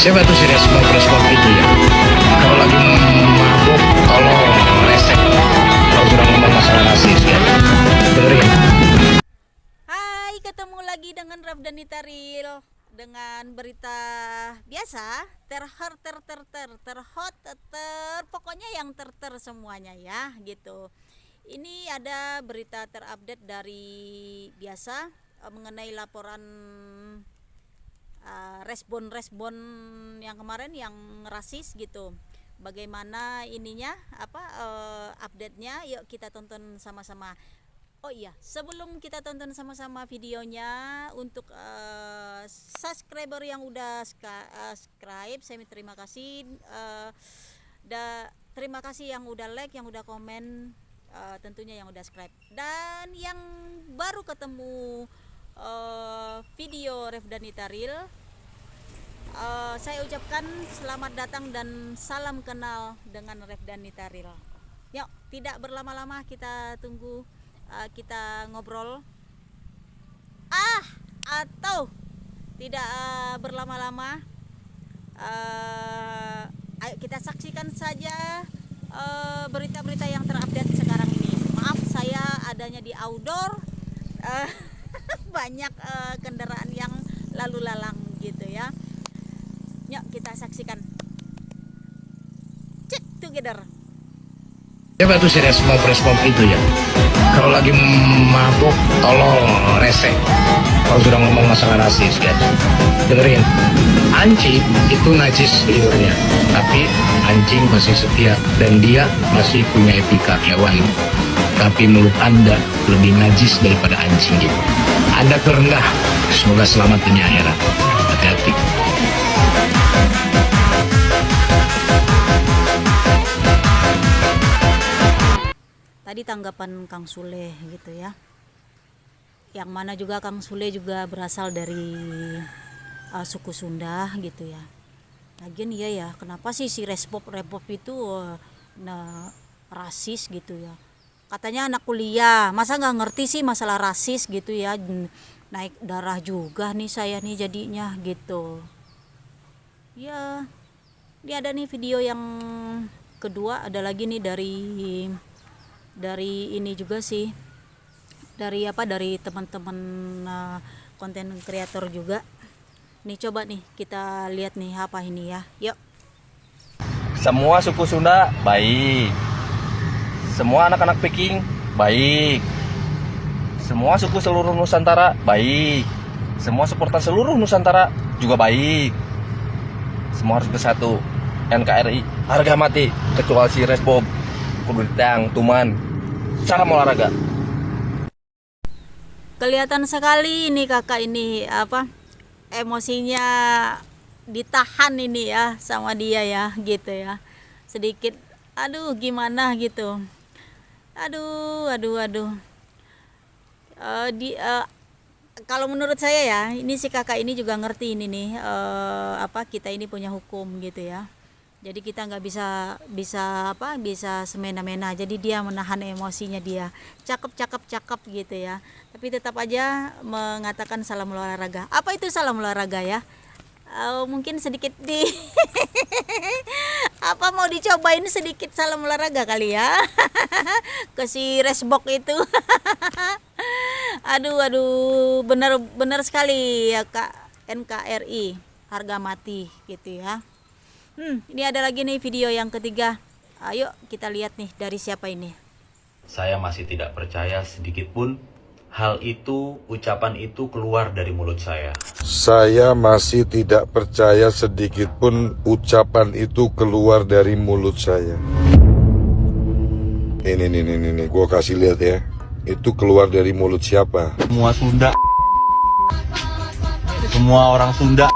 Siapa tuh si respon itu ya? Kalau lagi mabuk, tolong resek. Kalau sudah ngomong masalah rasis ya, dengerin. Hai, ketemu lagi dengan Rafdanita Real dengan berita biasa pokoknya yang semuanya ya gitu. Ini ada berita terupdate dari biasa mengenai laporan respon yang kemarin yang rasis gitu. Bagaimana ininya update-nya, yuk kita tonton sama-sama. Oh iya, sebelum kita tonton sama-sama videonya, untuk subscriber yang udah subscribe, saya terima kasih. Terima kasih yang udah like, yang udah komen, tentunya yang udah subscribe. Dan yang baru ketemu video Rafdanita Real, saya ucapkan selamat datang dan salam kenal dengan Rafdanita Real. Yuk, tidak berlama-lama, kita tunggu. Kita ngobrol atau tidak berlama-lama, ayo kita saksikan saja berita-berita yang terupdate sekarang ini. Maaf, saya adanya di outdoor, banyak kendaraan yang lalu lalang gitu ya. Yuk kita saksikan, check together. Siapa tuh si respon itu ya? Kalau lagi mabuk, tolong resek. Kalau sudah ngomong masalah rasis ya, dengerin. Anjing itu najis liurnya, tapi anjing masih setia dan dia masih punya etika hewan. Tapi mulut Anda lebih najis daripada anjing gitu. Anda terendah, semoga selamat dunia akhirat. Hati-hati. Tadi tanggapan Kang Sule gitu ya, yang mana juga Kang Sule juga berasal dari suku Sunda gitu ya. Lagian iya ya, kenapa sih si Repop itu rasis gitu ya. Katanya anak kuliah, masa nggak ngerti sih masalah rasis gitu ya. Naik darah juga nih saya nih jadinya gitu ya. Ini ada nih video yang kedua, ada lagi nih dari ini juga sih, dari teman-teman konten kreator juga nih. Coba nih kita lihat nih apa ini ya, yuk. Semua suku Sunda baik, semua anak-anak Peking baik, semua suku seluruh Nusantara baik, semua supporter seluruh Nusantara juga baik. Semua harus bersatu. NKRI harga mati, kecuali si Respop, Kudutang, Tuman. Salam olahraga. Kelihatan sekali ini kakak ini emosinya ditahan ini ya sama dia ya gitu ya. Sedikit gimana gitu. Kalau menurut saya ya, ini si kakak ini juga ngerti ini nih, kita ini punya hukum gitu ya. Jadi kita nggak bisa semena-mena. Jadi dia menahan emosinya dia. Cakep gitu ya. Tapi tetap aja mengatakan salam olahraga. Apa itu salam olahraga ya? Mungkin sedikit mau dicobain sedikit salam olahraga kali ya. Ke si Resbok itu. Benar sekali ya Kak. NKRI harga mati gitu ya. Ini ada lagi nih video yang ketiga. Ayo kita lihat nih dari siapa ini. Saya masih tidak percaya sedikit pun hal itu, ucapan itu keluar dari mulut saya. Saya masih tidak percaya sedikit pun ucapan itu keluar dari mulut saya. Ini, gua kasih lihat ya. Itu keluar dari mulut siapa? Semua Sunda. Semua orang Sunda.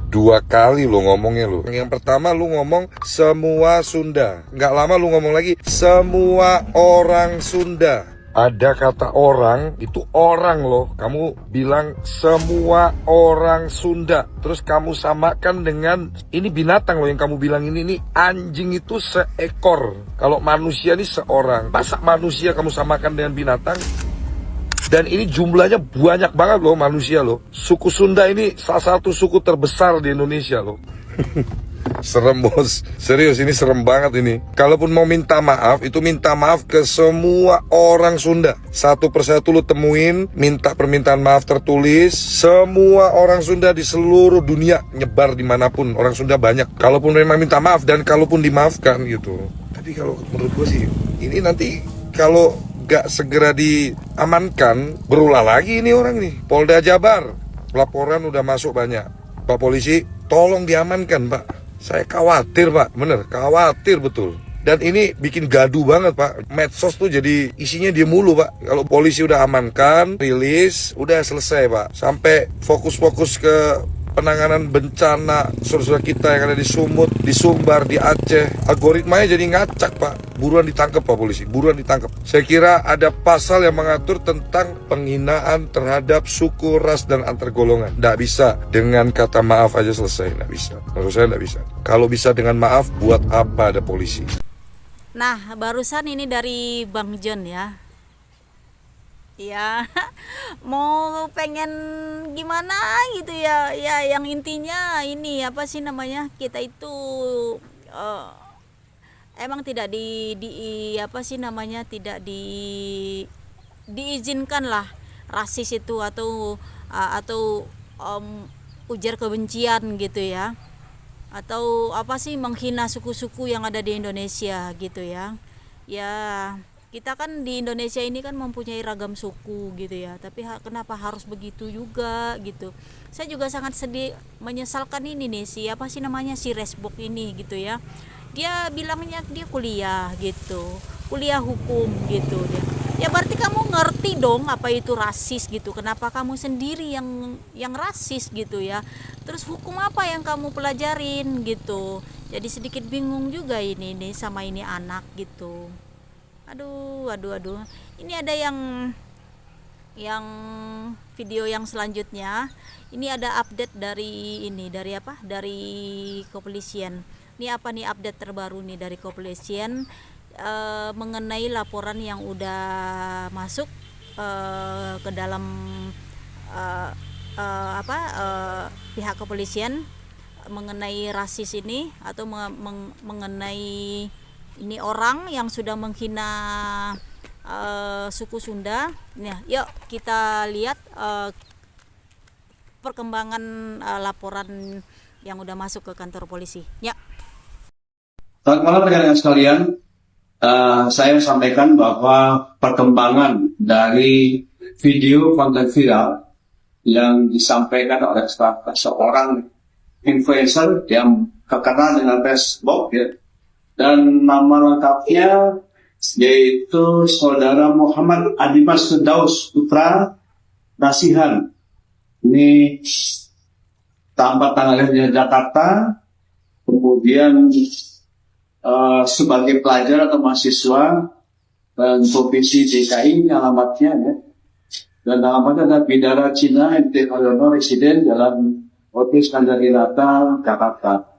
Dua kali lu ngomongnya lu. Yang pertama lu ngomong semua Sunda. Nggak lama lu ngomong lagi semua orang Sunda. Ada kata orang, itu orang loh. Kamu bilang semua orang Sunda. Terus kamu samakan dengan, ini binatang loh yang kamu bilang ini anjing itu seekor. Kalau manusia ini seorang. Masa manusia kamu samakan dengan binatang? Dan ini jumlahnya banyak banget loh manusia loh. Suku Sunda ini salah satu suku terbesar di Indonesia loh. Serem bos, serius ini serem banget ini. Kalaupun mau minta maaf, itu minta maaf ke semua orang Sunda. Satu persatu lu temuin, minta permintaan maaf tertulis. Semua orang Sunda di seluruh dunia, nyebar dimanapun. Orang Sunda banyak. Kalaupun memang minta maaf dan kalaupun dimaafkan gitu. Tapi kalau menurut gue sih, ini nanti kalau gak segera diamankan, berulah lagi ini orang nih. Polda Jabar, laporan udah masuk banyak. Pak Polisi, tolong diamankan Pak. Saya khawatir Pak, bener, khawatir betul. Dan ini bikin gaduh banget Pak. Medsos tuh jadi isinya dia mulu Pak. Kalau polisi udah amankan, rilis, udah selesai Pak. Sampai fokus-fokus ke penanganan bencana saudara kita yang ada di Sumut, di Sumbar, di Aceh. Algoritmanya jadi ngacak Pak. Buruan ditangkap Pak Polisi, buruan ditangkap. Saya kira ada pasal yang mengatur tentang penghinaan terhadap suku, ras, dan antar golongan. Nggak bisa dengan kata maaf aja selesai, nggak bisa. Menurut saya nggak bisa. Kalau bisa dengan maaf, buat apa ada polisi? Nah, barusan ini dari Bang John ya. Ya, mau pengen gimana gitu ya. Ya, yang intinya ini apa sih namanya? Kita itu emang tidak apa sih namanya? Tidak diizinkan lah rasis itu atau ujar kebencian gitu ya. Atau apa sih menghina suku-suku yang ada di Indonesia gitu ya. Ya, kita kan di Indonesia ini kan mempunyai ragam suku gitu ya, tapi kenapa harus begitu juga gitu. Saya juga sangat sedih menyesalkan ini nih si apa sih namanya si Resbok ini gitu ya. Dia bilangnya dia kuliah gitu, kuliah hukum gitu dia. Ya berarti kamu ngerti dong apa itu rasis gitu. Kenapa kamu sendiri yang rasis gitu ya. Terus hukum apa yang kamu pelajarin gitu. Jadi sedikit bingung juga ini nih sama ini anak gitu. Aduh. Ini ada yang video yang selanjutnya. Ini ada update dari apa? Dari kepolisian. Ini apa nih update terbaru nih dari kepolisian mengenai laporan yang udah masuk ke dalam pihak kepolisian mengenai rasis ini atau mengenai ini orang yang sudah menghina suku Sunda. Nah, yuk kita lihat perkembangan laporan yang udah masuk ke kantor polisi. Ya. Selamat malam rekan-rekan sekalian. Saya sampaikan bahwa perkembangan dari video konten viral yang disampaikan oleh seorang influencer yang terkenal dengan Facebook ya. Dan nama lengkapnya yaitu Saudara Muhammad Adimas Firdaus Putra Nasihan. Ini tampak tanggal lahirnya Jakarta, kemudian sebagai pelajar atau mahasiswa dan provinsi DKI alamatnya ya. Dan alamatnya adalah Bidara Cina MT Haryono residen Jalan Otis Kandarinata Jakarta.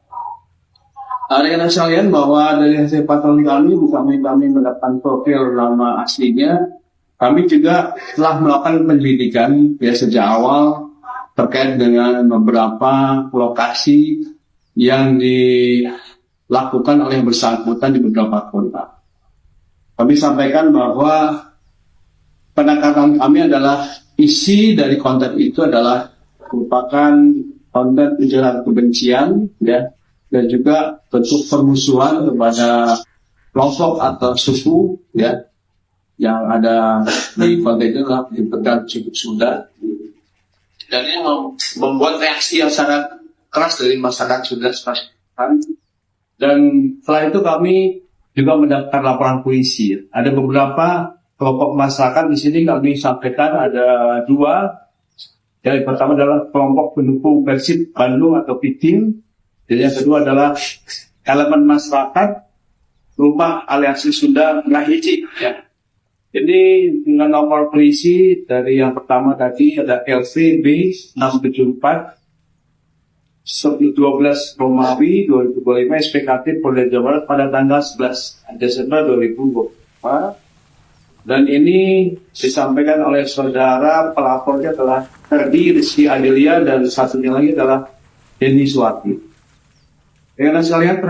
Rekan sekalian bahwa dari hasil patroli kami mendapatkan profil nama aslinya. Kami juga telah melakukan penyelidikan ya sejak awal terkait dengan beberapa lokasi yang dilakukan oleh yang bersangkutan di beberapa kota. Kami sampaikan bahwa penangkapan kami adalah isi dari konten itu adalah merupakan konten ujaran kebencian ya, dan juga bentuk permusuhan kepada kelompok atau suku ya yang ada di konten itu adalah menyebutkan suku Sunda. Dan ini membuat reaksi yang sangat keras dari masyarakat Sunda. Dan setelah itu kami juga mendapatkan laporan polisi. Ada beberapa kelompok masyarakat di sini kami sampaikan ada dua. Yang pertama adalah kelompok pendukung Persib Bandung atau Piting. Dan yang kedua adalah elemen masyarakat Rumah Aliansi Sunda Ngahiji. Ya. Jadi dengan nomor polisi dari yang pertama tadi ada LVB 674 12 Romawi 2025 SPKT Polda Jawa Barat pada tanggal 11 Desember 2024. Dan ini disampaikan oleh saudara pelapornya adalah Ferdi Rizky Adelia dan satunya lagi adalah Denny Suwati. Karena sekalian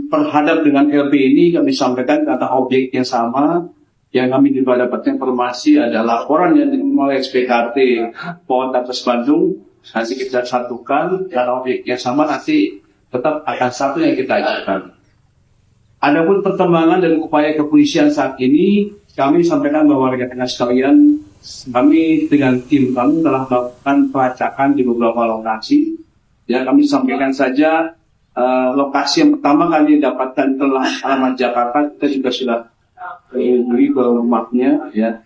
terhadap dengan LP ini kami sampaikan kata objeknya sama. Yang kami juga dapat informasi ada laporan yang dimulai SPKT Polres Bandung. Nanti kita satukan karena objeknya sama, nanti tetap akan satu yang kita ajukan. Adapun perkembangan dan upaya kepolisian saat ini, kami sampaikan bahwa rekan-rekan sekalian, kami dengan tim kami telah melakukan pelacakan di beberapa lokasi. Ya, kami sampaikan saja lokasi yang pertama kali dapatkan telah alamat Jakarta, kita juga sudah beri ke rumahnya, ya.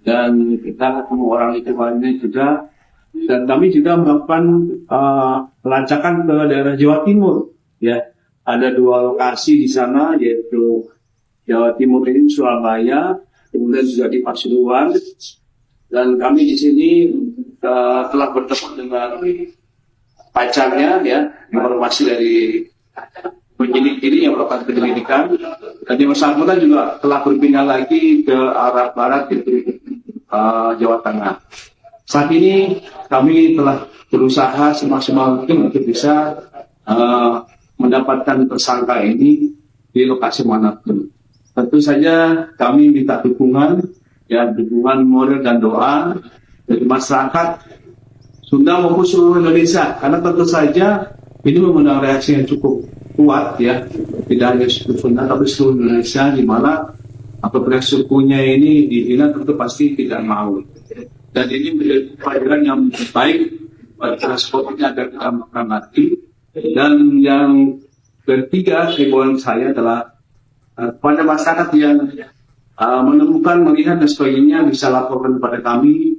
Dan kita ketemu orang itu juga. Dan kami juga melakukan pelacakan ke daerah Jawa Timur, ya. Ada 2 lokasi di sana, yaitu Jawa Timur ini Surabaya, kemudian juga di Pasuruan. Dan kami di sini telah bertemu dengan pacarnya, ya, informasi dari penyidik ini yang melakukan penyelidikan. Dan yang bersangkutan juga telah berpindah lagi ke arah barat, yaitu Jawa Tengah. Saat ini kami telah berusaha semaksimal mungkin untuk bisa mendapatkan tersangka ini di lokasi manapun. Tentu saja kami minta dukungan, ya, dukungan moral dan doa dari masyarakat Sunda maupun seluruh Indonesia, karena tentu saja ini mengundang reaksi yang cukup kuat, ya, tidak hanya suku Sunda tapi seluruh Indonesia, di mana apabila sukunya ini dihina tentu pasti tidak mau. Dan ini menjadi pelajaran yang baik bagi transportnya agar kita menghormati. Dan yang ketiga, himbauan saya adalah kepada masyarakat yang menemukan, melihat dan sebagainya bisa laporkan kepada kami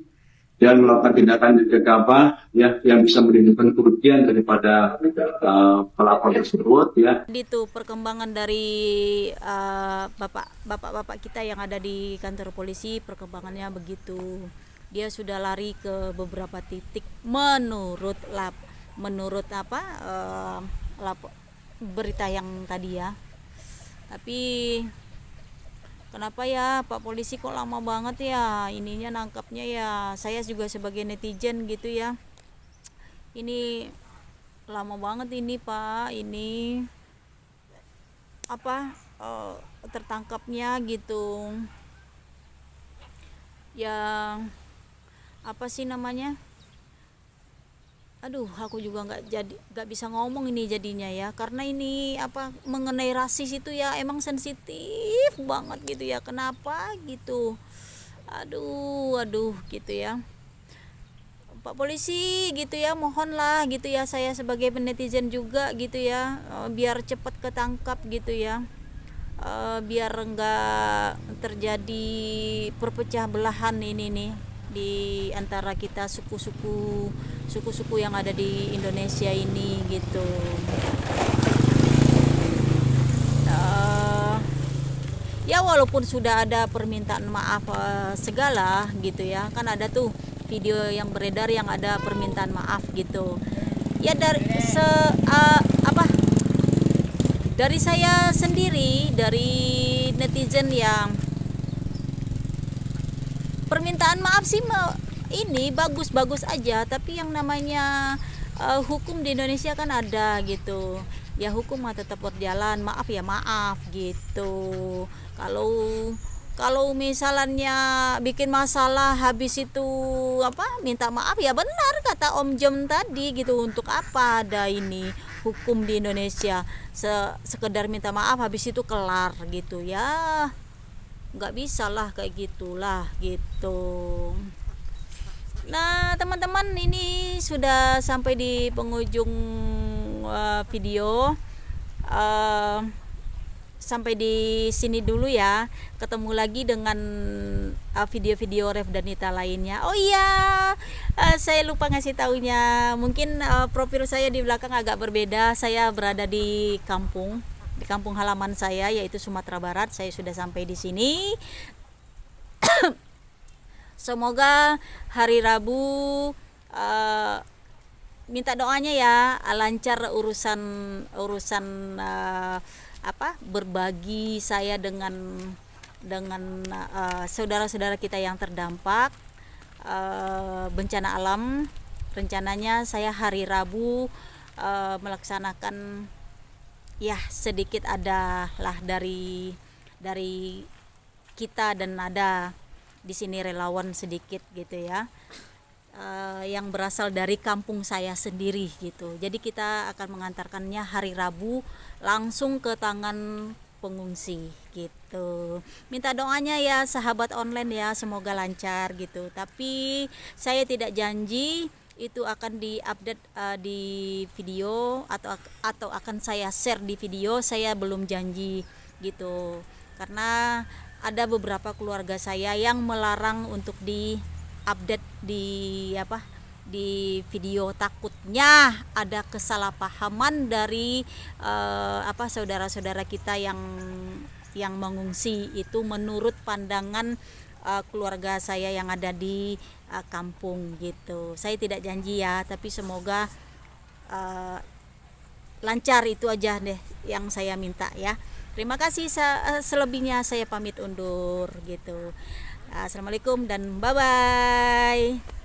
dan melakukan tindakan yang gegabah, ya, yang bisa menimbulkan kerugian daripada pelapor tersebut, ya. Itu perkembangan dari bapak-bapak kita yang ada di kantor polisi, perkembangannya begitu. Dia sudah lari ke beberapa titik menurut berita yang tadi, ya. Tapi kenapa ya Pak Polisi kok lama banget ya ininya nangkapnya ya. Saya juga sebagai netizen gitu ya, ini lama banget ini Pak, ini tertangkapnya gitu ya. Apa sih namanya, aduh aku juga nggak bisa ngomong ini jadinya ya, karena ini mengenai rasis itu ya emang sensitif banget gitu ya. Kenapa gitu, aduh gitu ya Pak Polisi gitu ya, mohonlah gitu ya, saya sebagai netizen juga gitu ya, biar cepat ketangkap gitu ya, biar enggak terjadi perpecah belahan ini nih di antara kita suku-suku yang ada di Indonesia ini gitu. Ya walaupun sudah ada permintaan maaf segala gitu ya, kan ada tuh video yang beredar yang ada permintaan maaf gitu ya, dari saya sendiri, dari netizen yang permintaan maaf sih ini bagus-bagus aja, tapi yang namanya hukum di Indonesia kan ada gitu ya, hukum mah tetap berjalan, maaf ya maaf gitu. Kalau misalnya bikin masalah habis itu minta maaf ya, benar kata Om Jom tadi gitu, untuk apa ada ini hukum di Indonesia, sekedar minta maaf habis itu kelar gitu ya, nggak bisa lah kayak gitulah gitu. Nah teman-teman, ini sudah sampai di penghujung video. Sampai di sini dulu ya. Ketemu lagi dengan video-video Ref dan Nita lainnya. Oh iya, saya lupa ngasih taunya. Mungkin profil saya di belakang agak berbeda. Saya berada di kampung halaman saya, yaitu Sumatera Barat. Saya sudah sampai di sini. Semoga hari Rabu minta doanya ya, lancar urusan berbagi saya dengan saudara-saudara kita yang terdampak bencana alam. Rencananya saya hari Rabu melaksanakan ya sedikit ada lah dari kita, dan ada di sini relawan sedikit gitu ya, yang berasal dari kampung saya sendiri gitu. Jadi kita akan mengantarkannya hari Rabu langsung ke tangan pengungsi gitu. Minta doanya ya sahabat online ya, semoga lancar gitu. Tapi saya tidak janji itu akan diupdate di video atau akan saya share di video, saya belum janji gitu. Karena ada beberapa keluarga saya yang melarang untuk di-update di video, takutnya ada kesalahpahaman dari saudara-saudara kita yang mengungsi itu menurut pandangan keluarga saya yang ada di kampung gitu. Saya tidak janji ya, tapi semoga lancar, itu aja deh yang saya minta ya. Terima kasih, selebihnya saya pamit undur gitu. Assalamualaikum dan bye-bye.